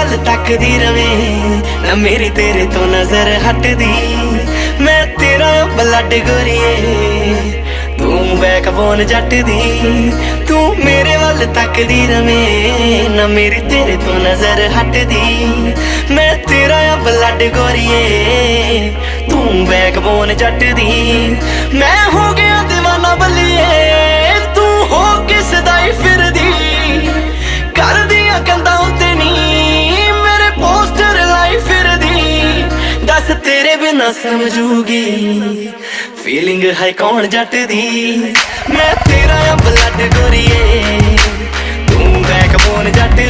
ਵੱਲ ਤੱਕਦੀ ਰਵੇਂ ਨਾ ਮੇਰੀ ਤੇਰੇ ਤੋਂ ਨਜ਼ਰ ਹਟਦੀ। ਮੈਂ ਤੇਰਾ ਬਲੱਡ ਗੋਰੀਏ ਤੂੰ ਬੈਕਬੋਨ ਜੱਟ ਦੀ। ਤੂੰ ਮੇਰੇ ਵੱਲ ਤੱਕਦੀ ਰਵੇਂ ਨਾ ਮੇਰੀ ਤੇਰੇ ਤੋਂ ਨਜ਼ਰ ਹਟਦੀ। ਮੈਂ ਤੇਰਾ ਬਲੱਡ ਗੋਰੀਏ ਤੂੰ ਬੈਕਬੋਨ ਜੱਟ ਦੀ। ਮੈਂ ਹੋ ਗਿਆ دیਵਾਨਾ ਬੱਲੀਏ ਤੂੰ ਹੋ ਕਿਸ ਦਾ ਹੀ ਫਿਰਦੀ। ਕਰਦੀਆਂ ਕੰਧਾਂ ਉੱਤੇ ਨੀ ਮੇਰੇ ਪੋਸਟਰ ਲਾਈ ਫਿਰਦੀ। ਦੱਸ ਤੇਰੇ ਬਿਨਾ ਸਮਝੂਗੀ ਫੀਲਿੰਗ ਹੈ ਕੌਣ ਜੱਟ ਦੀ। ਮੈਂ ਤੇਰਾ ਬਲੱਡ ਗੋਰੀਏ ਤੂੰ ਬੈਕਬੋਨ ਜੱਟ